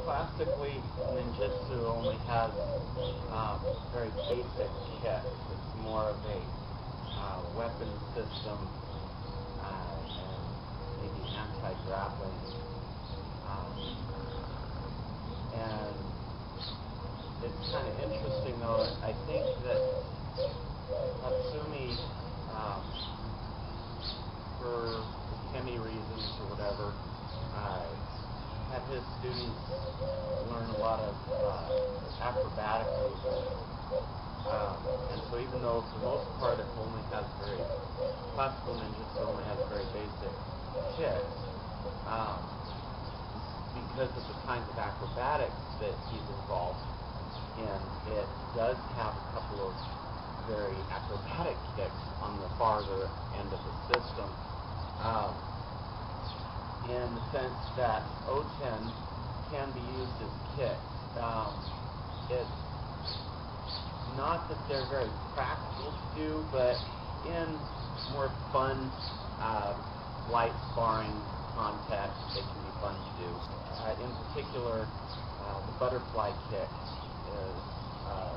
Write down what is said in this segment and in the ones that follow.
Classically, ninjutsu only has very basic kicks. It's more of a weapon system and maybe anti-grappling. Um, and it's kind of interesting, though. I think that Hatsumi, um, for Kemi reasons or whatever, had his students learn a lot of acrobatic movements. And so even though for the most part it only has classical ninjutsu only has very basic kicks, because of the kinds of acrobatics that he's involved in, it does have a couple of very acrobatic kicks on the farther end of the system. In the sense that Oten can be used as kicks. It's not that they're very practical to do, but in more fun, light sparring context, they can be fun to do. In particular, the butterfly kick is a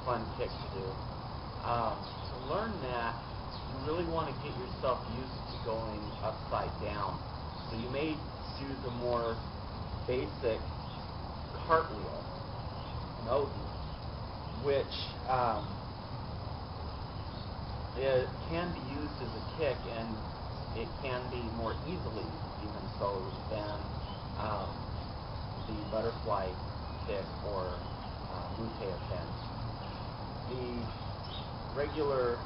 fun kick to do. To learn that, you really want to get yourself used to going upside down. So you may do the more basic cartwheel, an Oten, which it can be used as a kick, and it can be more easily even so than the butterfly kick or Oten. The regular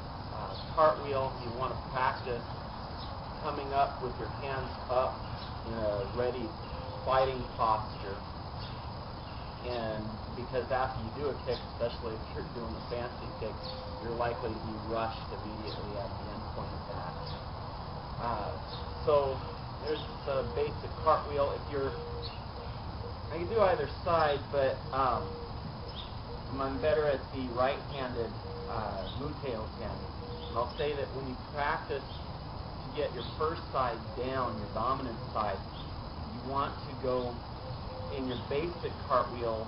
cartwheel, you want to practice coming up with your hands up in a ready fighting posture. And because after you do a kick, especially if you're doing a fancy kick, you're likely to be rushed immediately at the end point of that. So there's a basic cartwheel. I can do either side, but I'm better at the right-handed Oten. And I'll say that when you practice to get your first side down, your dominant side, you want to go in your basic cartwheel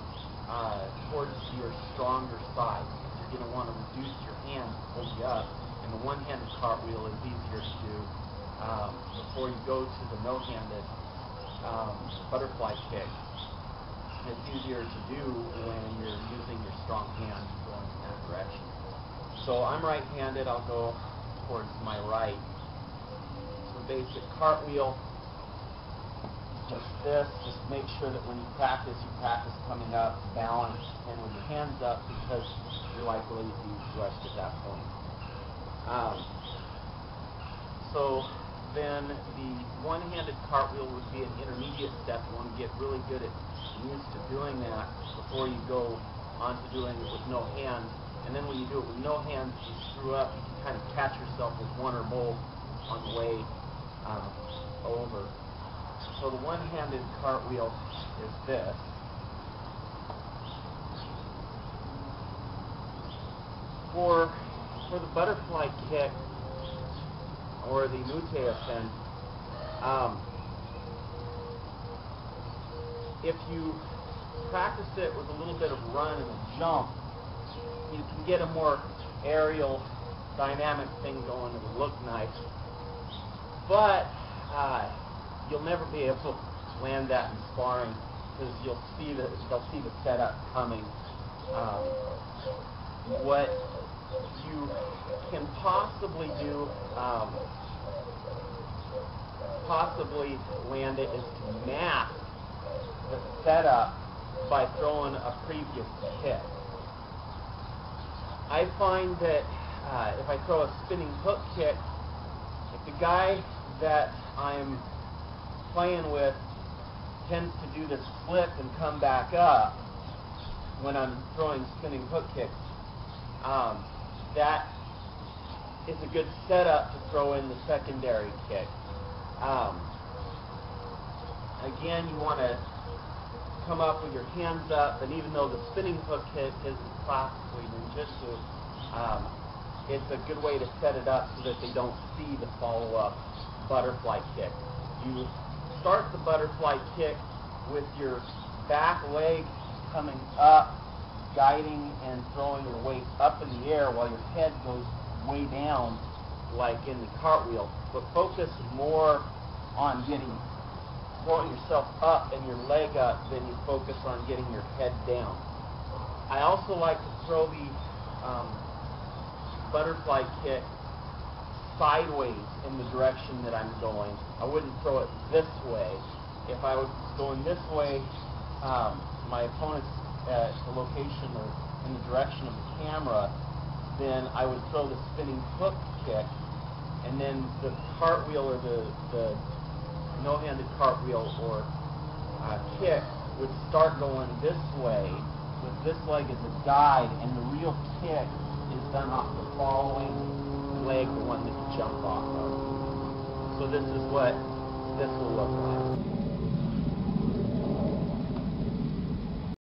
towards your stronger side. You're going to want to reduce your hands to hold you up, and the one-handed cartwheel is easier to do before you go to the no-handed butterfly kick. It's easier to do when you're using your strong hand going in that direction. So I'm right-handed, I'll go towards my right. So basic cartwheel, just this. Just make sure that when you practice coming up balanced and with your hands up, because you're likely to be rushed at that point. So then the one-handed cartwheel would be an intermediate step. You want to get really good at used to doing that before you go on to doing it with no hands. And then when you do it with no hands, you screw up, you can kind of catch yourself with one or both on the way over. So the one-handed cartwheel is this. For the butterfly kick or the Oten, if you practice it with a little bit of run and a jump, you can get a more aerial, dynamic thing going that will look nice. But you'll never be able to land that in sparring because they'll see the setup coming. What you can possibly do, possibly land it, is to mask the setup by throwing a previous kick. I find that if I throw a spinning hook kick, if the guy that I'm playing with tends to do this flip and come back up when I'm throwing spinning hook kicks, that is a good setup to throw in the secondary kick. Again, you want to come up with your hands up, and even though the spinning hook kick isn't classically ninjutsu, it's a good way to set it up so that they don't see the follow-up butterfly kick. You start the butterfly kick with your back leg coming up, guiding and throwing your weight up in the air while your head goes way down like in the cartwheel, but focus more on throwing yourself up and your leg up than you focus on getting your head down. I also like to throw the butterfly kick sideways in the direction that I'm going. I wouldn't throw it this way. If I was going this way, my opponent's at the location or in the direction of the camera, then I would throw the spinning hook kick, and then the cartwheel or the no-handed cartwheel or kick would start going this way with this leg as a guide, and the real kick is done off the following leg, the one that you jump off of. So this is what this will look like.